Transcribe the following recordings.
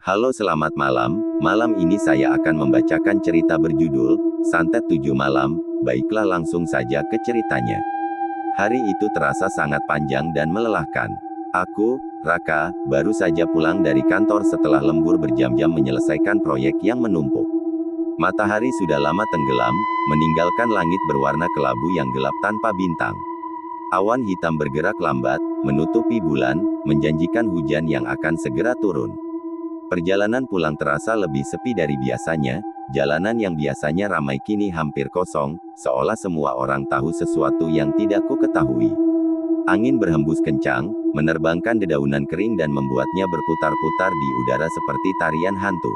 Halo selamat malam, malam ini saya akan membacakan cerita berjudul, Santet 7 Malam, baiklah langsung saja ke ceritanya. Hari itu terasa sangat panjang dan melelahkan. Aku, Raka, baru saja pulang dari kantor setelah lembur berjam-jam menyelesaikan proyek yang menumpuk. Matahari sudah lama tenggelam, meninggalkan langit berwarna kelabu yang gelap tanpa bintang. Awan hitam bergerak lambat, menutupi bulan, menjanjikan hujan yang akan segera turun. Perjalanan pulang terasa lebih sepi dari biasanya, jalanan yang biasanya ramai kini hampir kosong, seolah semua orang tahu sesuatu yang tidak ku ketahui. Angin berhembus kencang, menerbangkan dedaunan kering dan membuatnya berputar-putar di udara seperti tarian hantu.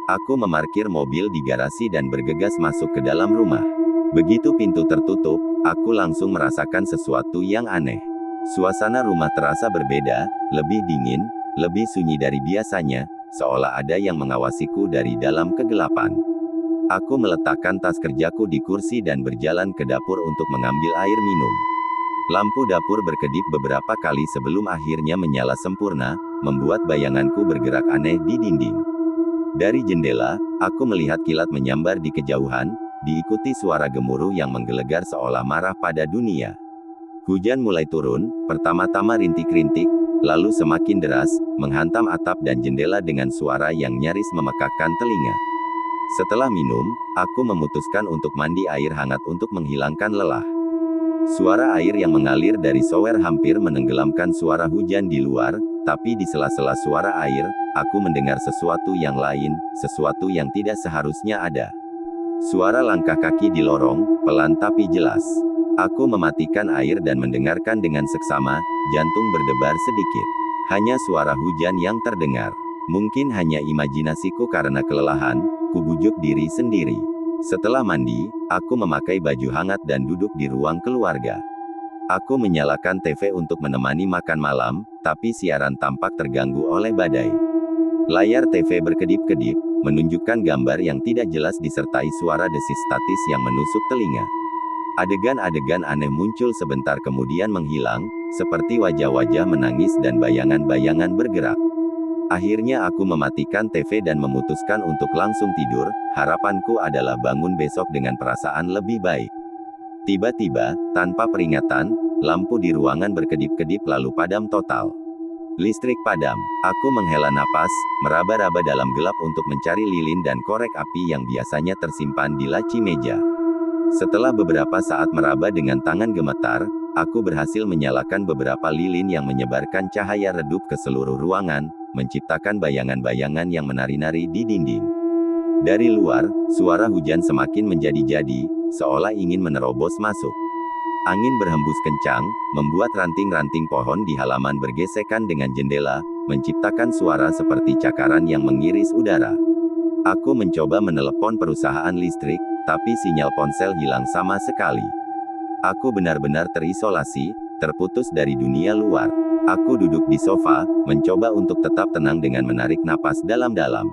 Aku memarkir mobil di garasi dan bergegas masuk ke dalam rumah. Begitu pintu tertutup, aku langsung merasakan sesuatu yang aneh. Suasana rumah terasa berbeda, lebih dingin, lebih sunyi dari biasanya, seolah ada yang mengawasiku dari dalam kegelapan. Aku meletakkan tas kerjaku di kursi dan berjalan ke dapur untuk mengambil air minum. Lampu dapur berkedip beberapa kali sebelum akhirnya menyala sempurna, membuat bayanganku bergerak aneh di dinding. Dari jendela, aku melihat kilat menyambar di kejauhan, diikuti suara gemuruh yang menggelegar seolah marah pada dunia. Hujan mulai turun, pertama-tama rintik-rintik, lalu semakin deras, menghantam atap dan jendela dengan suara yang nyaris memekakkan telinga. Setelah minum, aku memutuskan untuk mandi air hangat untuk menghilangkan lelah. Suara air yang mengalir dari shower hampir menenggelamkan suara hujan di luar, tapi di sela-sela suara air, aku mendengar sesuatu yang lain, sesuatu yang tidak seharusnya ada. Suara langkah kaki di lorong, pelan tapi jelas. Aku mematikan air dan mendengarkan dengan seksama, jantung berdebar sedikit. Hanya suara hujan yang terdengar. Mungkin hanya imajinasiku karena kelelahan, ku bujuk diri sendiri. Setelah mandi, aku memakai baju hangat dan duduk di ruang keluarga. Aku menyalakan TV untuk menemani makan malam, tapi siaran tampak terganggu oleh badai. Layar TV berkedip-kedip, menunjukkan gambar yang tidak jelas disertai suara desis statis yang menusuk telinga. Adegan-adegan aneh muncul sebentar kemudian menghilang, seperti wajah-wajah menangis dan bayangan-bayangan bergerak. Akhirnya aku mematikan TV dan memutuskan untuk langsung tidur, harapanku adalah bangun besok dengan perasaan lebih baik. Tiba-tiba, tanpa peringatan, lampu di ruangan berkedip-kedip lalu padam total. Listrik padam. Aku menghela napas, meraba-raba dalam gelap untuk mencari lilin dan korek api yang biasanya tersimpan di laci meja. Setelah beberapa saat meraba dengan tangan gemetar, aku berhasil menyalakan beberapa lilin yang menyebarkan cahaya redup ke seluruh ruangan, menciptakan bayangan-bayangan yang menari-nari di dinding. Dari luar, suara hujan semakin menjadi-jadi, seolah ingin menerobos masuk. Angin berhembus kencang, membuat ranting-ranting pohon di halaman bergesekan dengan jendela, menciptakan suara seperti cakaran yang mengiris udara. Aku mencoba menelepon perusahaan listrik, tapi sinyal ponsel hilang sama sekali. Aku benar-benar terisolasi, terputus dari dunia luar. Aku duduk di sofa, mencoba untuk tetap tenang dengan menarik napas dalam-dalam.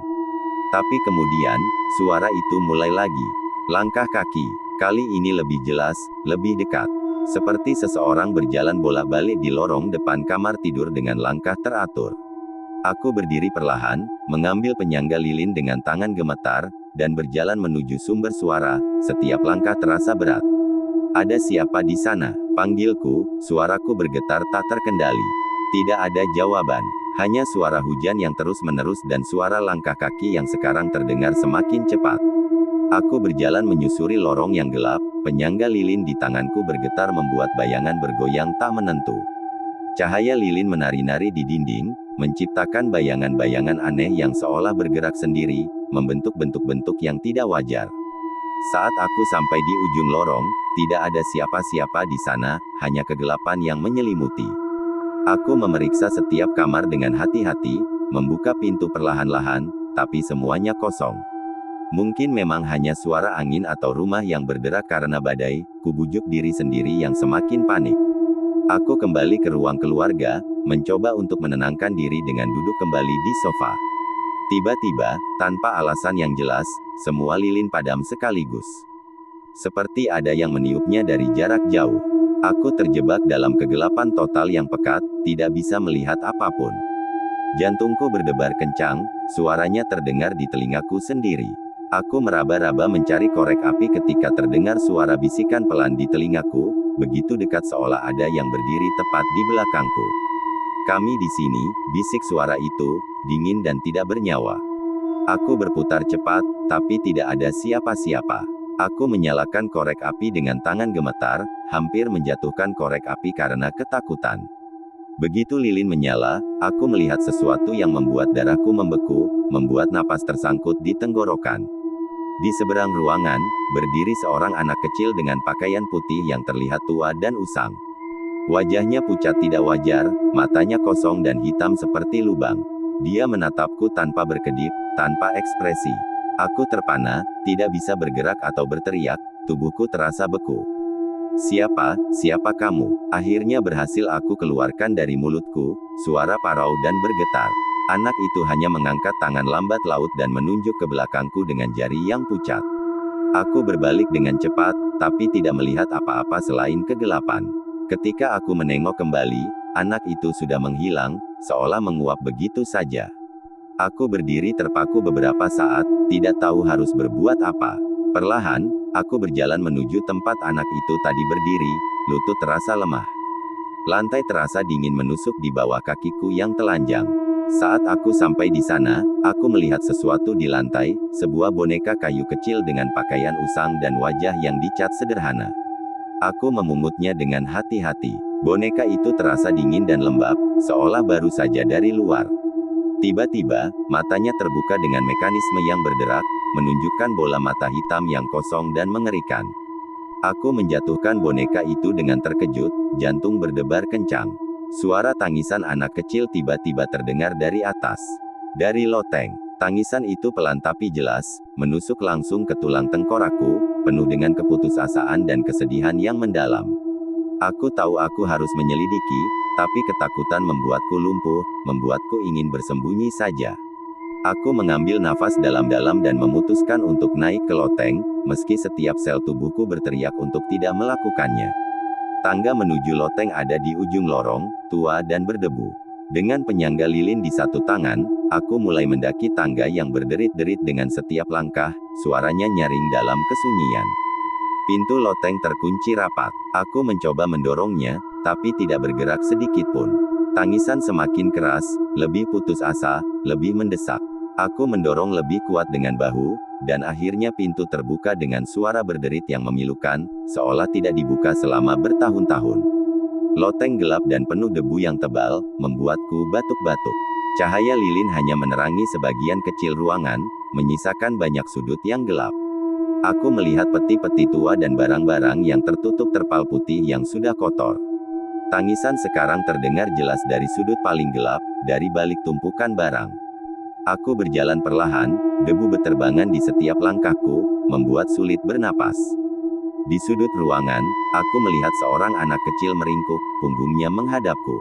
Tapi kemudian, suara itu mulai lagi. Langkah kaki, kali ini lebih jelas, lebih dekat. Seperti seseorang berjalan bolak-balik di lorong depan kamar tidur dengan langkah teratur. Aku berdiri perlahan, mengambil penyangga lilin dengan tangan gemetar, dan berjalan menuju sumber suara, setiap langkah terasa berat. Ada siapa di sana? Panggilku, suaraku bergetar tak terkendali. Tidak ada jawaban, hanya suara hujan yang terus-menerus dan suara langkah kaki yang sekarang terdengar semakin cepat. Aku berjalan menyusuri lorong yang gelap, penyangga lilin di tanganku bergetar membuat bayangan bergoyang tak menentu. Cahaya lilin menari-nari di dinding, menciptakan bayangan-bayangan aneh yang seolah bergerak sendiri, membentuk bentuk-bentuk yang tidak wajar. Saat aku sampai di ujung lorong, tidak ada siapa-siapa di sana, hanya kegelapan yang menyelimuti. Aku memeriksa setiap kamar dengan hati-hati, membuka pintu perlahan-lahan, tapi semuanya kosong. Mungkin memang hanya suara angin atau rumah yang berderak karena badai, ku bujuk diri sendiri yang semakin panik. Aku kembali ke ruang keluarga, mencoba untuk menenangkan diri dengan duduk kembali di sofa. Tiba-tiba, tanpa alasan yang jelas, semua lilin padam sekaligus. Seperti ada yang meniupnya dari jarak jauh. Aku terjebak dalam kegelapan total yang pekat, tidak bisa melihat apapun. Jantungku berdebar kencang, suaranya terdengar di telingaku sendiri. Aku meraba-raba mencari korek api ketika terdengar suara bisikan pelan di telingaku, begitu dekat seolah ada yang berdiri tepat di belakangku. "Kami di sini," bisik suara itu, dingin dan tidak bernyawa. Aku berputar cepat, tapi tidak ada siapa-siapa. Aku menyalakan korek api dengan tangan gemetar, hampir menjatuhkan korek api karena ketakutan. Begitu lilin menyala, aku melihat sesuatu yang membuat darahku membeku, membuat napas tersangkut di tenggorokan. Di seberang ruangan, berdiri seorang anak kecil dengan pakaian putih yang terlihat tua dan usang. Wajahnya pucat tidak wajar, matanya kosong dan hitam seperti lubang. Dia menatapku tanpa berkedip, tanpa ekspresi. Aku terpana, tidak bisa bergerak atau berteriak, tubuhku terasa beku. Siapa kamu?" Akhirnya berhasil aku keluarkan dari mulutku, suara parau dan bergetar. Anak itu hanya mengangkat tangan lambat laut dan menunjuk ke belakangku dengan jari yang pucat. Aku berbalik dengan cepat, tapi tidak melihat apa-apa selain kegelapan. Ketika aku menengok kembali, anak itu sudah menghilang, seolah menguap begitu saja. Aku berdiri terpaku beberapa saat, tidak tahu harus berbuat apa. Perlahan, aku berjalan menuju tempat anak itu tadi berdiri, lutut terasa lemah. Lantai terasa dingin menusuk di bawah kakiku yang telanjang. Saat aku sampai di sana, aku melihat sesuatu di lantai, sebuah boneka kayu kecil dengan pakaian usang dan wajah yang dicat sederhana. Aku memungutnya dengan hati-hati. Boneka itu terasa dingin dan lembab, seolah baru saja dari luar. Tiba-tiba, matanya terbuka dengan mekanisme yang berderak, menunjukkan bola mata hitam yang kosong dan mengerikan. Aku menjatuhkan boneka itu dengan terkejut, jantung berdebar kencang. Suara tangisan anak kecil tiba-tiba terdengar dari atas. Dari loteng. Tangisan itu pelan tapi jelas, menusuk langsung ke tulang tengkorakku, penuh dengan keputusasaan dan kesedihan yang mendalam. Aku tahu aku harus menyelidiki, tapi ketakutan membuatku lumpuh, membuatku ingin bersembunyi saja. Aku mengambil nafas dalam-dalam dan memutuskan untuk naik ke loteng, meski setiap sel tubuhku berteriak untuk tidak melakukannya. Tangga menuju loteng ada di ujung lorong, tua dan berdebu. Dengan penyangga lilin di satu tangan, aku mulai mendaki tangga yang berderit-derit dengan setiap langkah, suaranya nyaring dalam kesunyian. Pintu loteng terkunci rapat. Aku mencoba mendorongnya, tapi tidak bergerak sedikit pun. Tangisan semakin keras, lebih putus asa, lebih mendesak. Aku mendorong lebih kuat dengan bahu, dan akhirnya pintu terbuka dengan suara berderit yang memilukan, seolah tidak dibuka selama bertahun-tahun. Loteng gelap dan penuh debu yang tebal, membuatku batuk-batuk. Cahaya lilin hanya menerangi sebagian kecil ruangan, menyisakan banyak sudut yang gelap. Aku melihat peti-peti tua dan barang-barang yang tertutup terpal putih yang sudah kotor. Tangisan sekarang terdengar jelas dari sudut paling gelap, dari balik tumpukan barang. Aku berjalan perlahan, debu beterbangan di setiap langkahku, membuat sulit bernapas. Di sudut ruangan, aku melihat seorang anak kecil meringkuk, punggungnya menghadapku.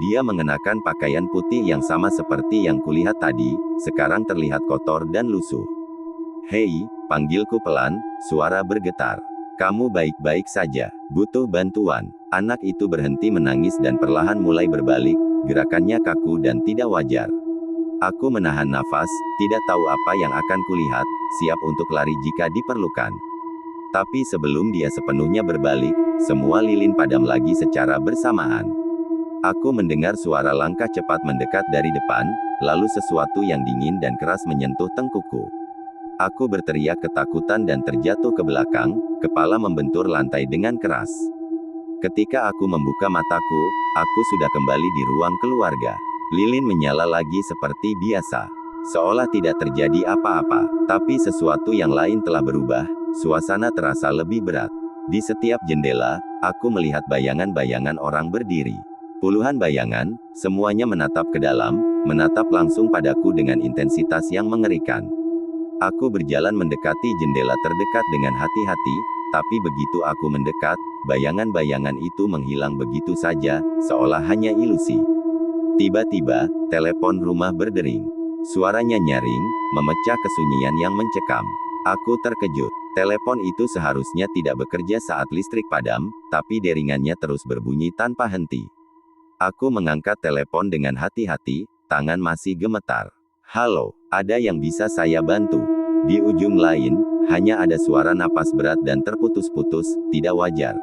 Dia mengenakan pakaian putih yang sama seperti yang kulihat tadi, sekarang terlihat kotor dan lusuh. "Hei," panggilku pelan, suara bergetar. "Kamu baik-baik saja? Butuh bantuan?" Anak itu berhenti menangis dan perlahan mulai berbalik, gerakannya kaku dan tidak wajar. Aku menahan nafas, tidak tahu apa yang akan kulihat, siap untuk lari jika diperlukan. Tapi sebelum dia sepenuhnya berbalik, semua lilin padam lagi secara bersamaan. Aku mendengar suara langkah cepat mendekat dari depan, lalu sesuatu yang dingin dan keras menyentuh tengkukku. Aku berteriak ketakutan dan terjatuh ke belakang, kepala membentur lantai dengan keras. Ketika aku membuka mataku, aku sudah kembali di ruang keluarga. Lilin menyala lagi seperti biasa. Seolah tidak terjadi apa-apa. Tapi sesuatu yang lain telah berubah, suasana terasa lebih berat. Di setiap jendela, aku melihat bayangan-bayangan orang berdiri. Puluhan bayangan, semuanya menatap ke dalam, menatap langsung padaku dengan intensitas yang mengerikan. Aku berjalan mendekati jendela terdekat dengan hati-hati, tapi begitu aku mendekat, bayangan-bayangan itu menghilang begitu saja, seolah hanya ilusi. Tiba-tiba, telepon rumah berdering. Suaranya nyaring, memecah kesunyian yang mencekam. Aku terkejut. Telepon itu seharusnya tidak bekerja saat listrik padam, tapi deringannya terus berbunyi tanpa henti. Aku mengangkat telepon dengan hati-hati, tangan masih gemetar. Halo, ada yang bisa saya bantu? Di ujung lain, hanya ada suara napas berat dan terputus-putus, tidak wajar.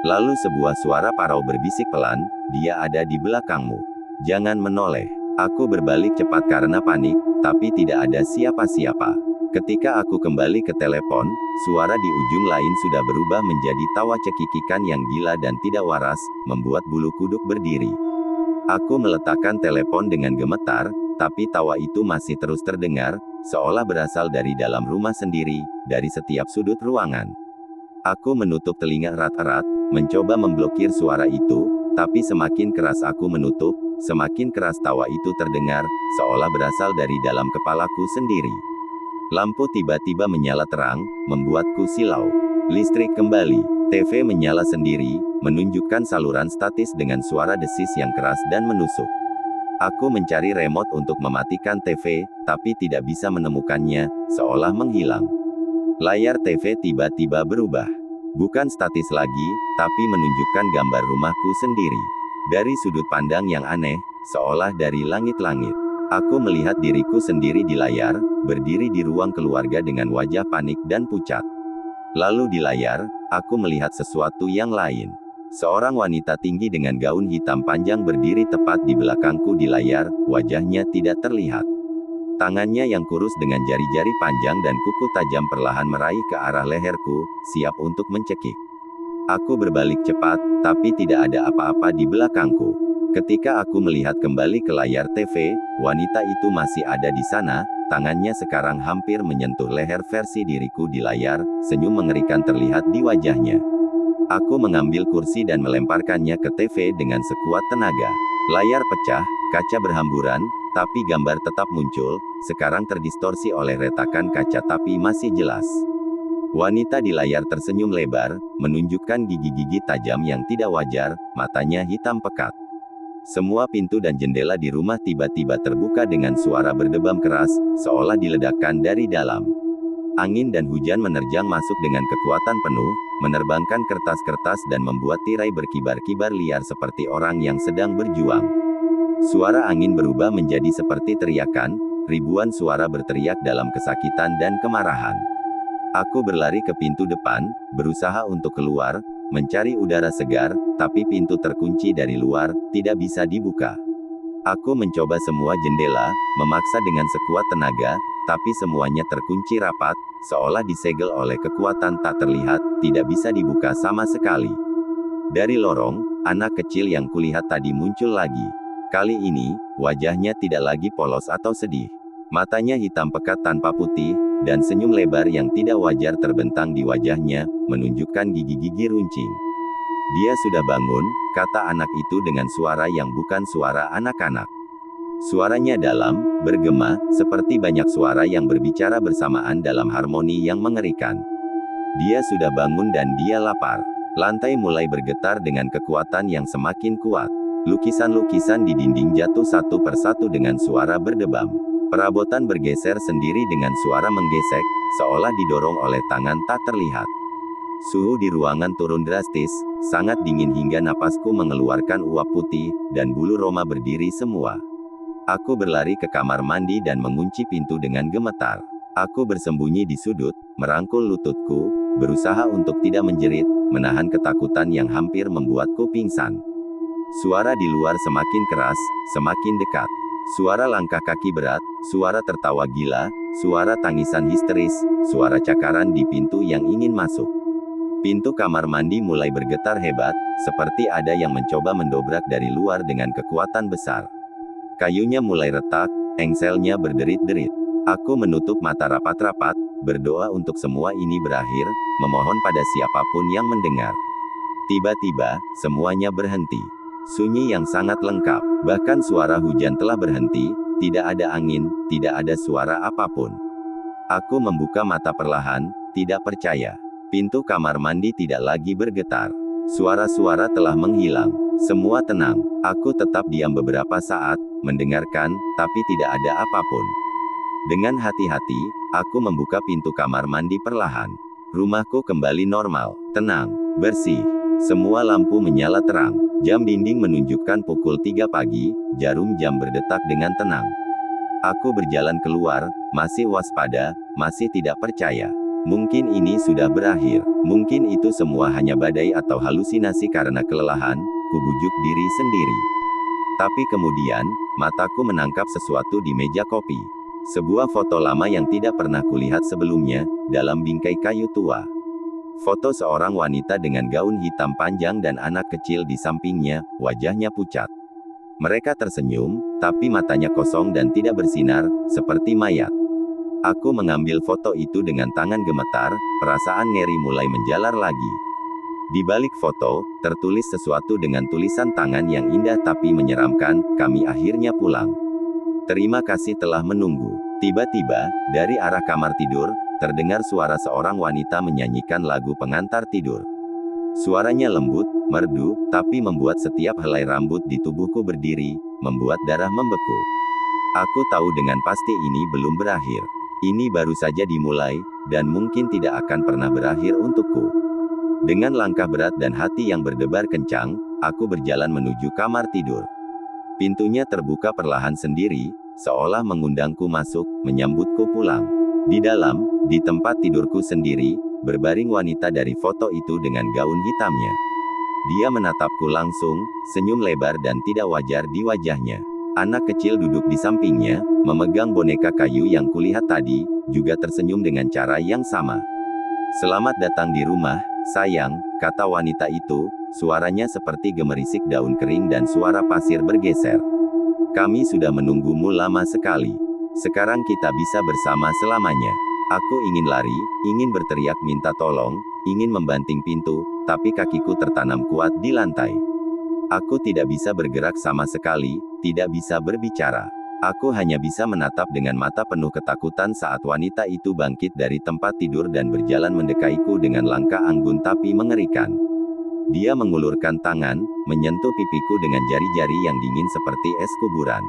Lalu sebuah suara parau berbisik pelan, dia ada di belakangmu. Jangan menoleh. Aku berbalik cepat karena panik, tapi tidak ada siapa-siapa. Ketika aku kembali ke telepon, suara di ujung lain sudah berubah menjadi tawa cekikikan yang gila dan tidak waras, membuat bulu kuduk berdiri. Aku meletakkan telepon dengan gemetar, tapi tawa itu masih terus terdengar, seolah berasal dari dalam rumah sendiri, dari setiap sudut ruangan. Aku menutup telinga erat-erat, mencoba memblokir suara itu, tapi semakin keras aku menutup, semakin keras tawa itu terdengar, seolah berasal dari dalam kepalaku sendiri. Lampu tiba-tiba menyala terang, membuatku silau. Listrik kembali. TV menyala sendiri, menunjukkan saluran statis dengan suara desis yang keras dan menusuk. Aku mencari remote untuk mematikan TV, tapi tidak bisa menemukannya, seolah menghilang. Layar TV tiba-tiba berubah. Bukan statis lagi, tapi menunjukkan gambar rumahku sendiri. Dari sudut pandang yang aneh, seolah dari langit-langit. Aku melihat diriku sendiri di layar, berdiri di ruang keluarga dengan wajah panik dan pucat. Lalu di layar, aku melihat sesuatu yang lain. Seorang wanita tinggi dengan gaun hitam panjang berdiri tepat di belakangku di layar, wajahnya tidak terlihat. Tangannya yang kurus dengan jari-jari panjang dan kuku tajam perlahan meraih ke arah leherku, siap untuk mencekik. Aku berbalik cepat, tapi tidak ada apa-apa di belakangku. Ketika aku melihat kembali ke layar TV, wanita itu masih ada di sana, tangannya sekarang hampir menyentuh leher versi diriku di layar, senyum mengerikan terlihat di wajahnya. Aku mengambil kursi dan melemparkannya ke TV dengan sekuat tenaga. Layar pecah, kaca berhamburan, tapi gambar tetap muncul, sekarang terdistorsi oleh retakan kaca tapi masih jelas. Wanita di layar tersenyum lebar, menunjukkan gigi-gigi tajam yang tidak wajar, matanya hitam pekat. Semua pintu dan jendela di rumah tiba-tiba terbuka dengan suara berdebam keras, seolah diledakkan dari dalam. Angin dan hujan menerjang masuk dengan kekuatan penuh, menerbangkan kertas-kertas dan membuat tirai berkibar-kibar liar seperti orang yang sedang berjuang. Suara angin berubah menjadi seperti teriakan, ribuan suara berteriak dalam kesakitan dan kemarahan. Aku berlari ke pintu depan, berusaha untuk keluar, mencari udara segar, tapi pintu terkunci dari luar, tidak bisa dibuka. Aku mencoba semua jendela, memaksa dengan sekuat tenaga, tapi semuanya terkunci rapat, seolah disegel oleh kekuatan tak terlihat, tidak bisa dibuka sama sekali. Dari lorong, anak kecil yang kulihat tadi muncul lagi. Kali ini, wajahnya tidak lagi polos atau sedih. Matanya hitam pekat tanpa putih, dan senyum lebar yang tidak wajar terbentang di wajahnya, menunjukkan gigi-gigi runcing. Dia sudah bangun, kata anak itu dengan suara yang bukan suara anak-anak. Suaranya dalam, bergema, seperti banyak suara yang berbicara bersamaan dalam harmoni yang mengerikan. Dia sudah bangun dan dia lapar. Lantai mulai bergetar dengan kekuatan yang semakin kuat. Lukisan-lukisan di dinding jatuh satu persatu dengan suara berdebam. Perabotan bergeser sendiri dengan suara menggesek, seolah didorong oleh tangan tak terlihat. Suhu di ruangan turun drastis, sangat dingin hingga napasku mengeluarkan uap putih, dan bulu roma berdiri semua. Aku berlari ke kamar mandi dan mengunci pintu dengan gemetar. Aku bersembunyi di sudut, merangkul lututku, berusaha untuk tidak menjerit, menahan ketakutan yang hampir membuatku pingsan. Suara di luar semakin keras, semakin dekat. Suara langkah kaki berat, suara tertawa gila, suara tangisan histeris, suara cakaran di pintu yang ingin masuk. Pintu kamar mandi mulai bergetar hebat, seperti ada yang mencoba mendobrak dari luar dengan kekuatan besar. Kayunya mulai retak, engselnya berderit-derit. Aku menutup mata rapat-rapat, berdoa untuk semua ini berakhir, memohon pada siapapun yang mendengar. Tiba-tiba, semuanya berhenti. Sunyi yang sangat lengkap, bahkan suara hujan telah berhenti, tidak ada angin, tidak ada suara apapun. Aku membuka mata perlahan, tidak percaya. Pintu kamar mandi tidak lagi bergetar. Suara-suara telah menghilang. Semua tenang. Aku tetap diam beberapa saat, mendengarkan, tapi tidak ada apapun. Dengan hati-hati, aku membuka pintu kamar mandi perlahan. Rumahku kembali normal, tenang, bersih. Semua lampu menyala terang. Jam dinding menunjukkan pukul 3 pagi, jarum jam berdetak dengan tenang. Aku berjalan keluar, masih waspada, masih tidak percaya. Mungkin ini sudah berakhir. Mungkin itu semua hanya badai atau halusinasi karena kelelahan, kubujuk diri sendiri. Tapi kemudian, mataku menangkap sesuatu di meja kopi. Sebuah foto lama yang tidak pernah kulihat sebelumnya, dalam bingkai kayu tua. Foto seorang wanita dengan gaun hitam panjang dan anak kecil di sampingnya, wajahnya pucat. Mereka tersenyum, tapi matanya kosong dan tidak bersinar, seperti mayat. Aku mengambil foto itu dengan tangan gemetar, perasaan ngeri mulai menjalar lagi. Di balik foto, tertulis sesuatu dengan tulisan tangan yang indah tapi menyeramkan, "Kami akhirnya pulang. Terima kasih telah menunggu." Tiba-tiba, dari arah kamar tidur, terdengar suara seorang wanita menyanyikan lagu pengantar tidur. Suaranya lembut, merdu, tapi membuat setiap helai rambut di tubuhku berdiri, membuat darah membeku. Aku tahu dengan pasti ini belum berakhir. Ini baru saja dimulai, dan mungkin tidak akan pernah berakhir untukku. Dengan langkah berat dan hati yang berdebar kencang, aku berjalan menuju kamar tidur. Pintunya terbuka perlahan sendiri, seolah mengundangku masuk, menyambutku pulang. Di dalam, di tempat tidurku sendiri, berbaring wanita dari foto itu dengan gaun hitamnya. Dia menatapku langsung, senyum lebar dan tidak wajar di wajahnya. Anak kecil duduk di sampingnya, memegang boneka kayu yang kulihat tadi, juga tersenyum dengan cara yang sama. "Selamat datang di rumah, sayang," kata wanita itu, suaranya seperti gemerisik daun kering dan suara pasir bergeser. "Kami sudah menunggumu lama sekali. Sekarang kita bisa bersama selamanya." Aku ingin lari, ingin berteriak minta tolong, ingin membanting pintu, tapi kakiku tertanam kuat di lantai. Aku tidak bisa bergerak sama sekali, tidak bisa berbicara. Aku hanya bisa menatap dengan mata penuh ketakutan saat wanita itu bangkit dari tempat tidur dan berjalan mendekaiku dengan langkah anggun tapi mengerikan. Dia mengulurkan tangan, menyentuh pipiku dengan jari-jari yang dingin seperti es kuburan.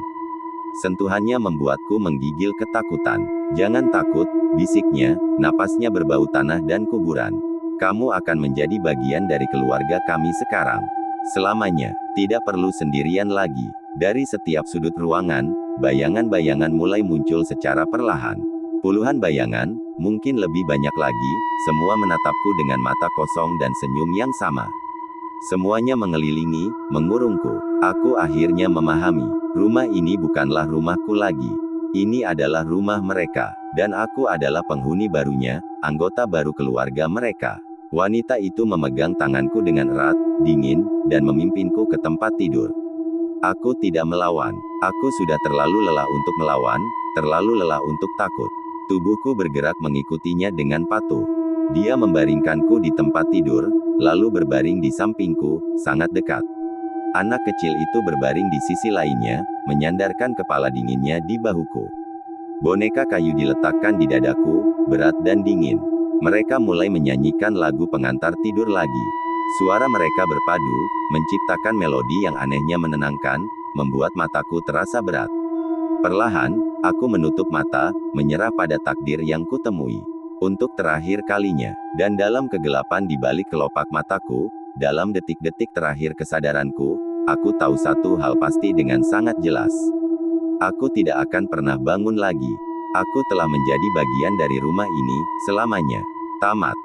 Sentuhannya membuatku menggigil ketakutan. "Jangan takut," bisiknya, napasnya berbau tanah dan kuburan. "Kamu akan menjadi bagian dari keluarga kami sekarang. Selamanya, tidak perlu sendirian lagi." Dari setiap sudut ruangan, bayangan-bayangan mulai muncul secara perlahan. Puluhan bayangan, mungkin lebih banyak lagi, semua menatapku dengan mata kosong dan senyum yang sama. Semuanya mengelilingi, mengurungku. Aku akhirnya memahami, rumah ini bukanlah rumahku lagi. Ini adalah rumah mereka, dan aku adalah penghuni barunya, anggota baru keluarga mereka. Wanita itu memegang tanganku dengan erat, dingin, dan memimpinku ke tempat tidur. Aku tidak melawan. Aku sudah terlalu lelah untuk melawan, terlalu lelah untuk takut. Tubuhku bergerak mengikutinya dengan patuh. Dia membaringkanku di tempat tidur, lalu berbaring di sampingku, sangat dekat. Anak kecil itu berbaring di sisi lainnya, menyandarkan kepala dinginnya di bahuku. Boneka kayu diletakkan di dadaku, berat dan dingin. Mereka mulai menyanyikan lagu pengantar tidur lagi. Suara mereka berpadu, menciptakan melodi yang anehnya menenangkan, membuat mataku terasa berat. Perlahan, aku menutup mata, menyerah pada takdir yang kutemui. Untuk terakhir kalinya, dan dalam kegelapan di balik kelopak mataku, dalam detik-detik terakhir kesadaranku, aku tahu satu hal pasti dengan sangat jelas. Aku tidak akan pernah bangun lagi. Aku telah menjadi bagian dari rumah ini, selamanya. Tamat.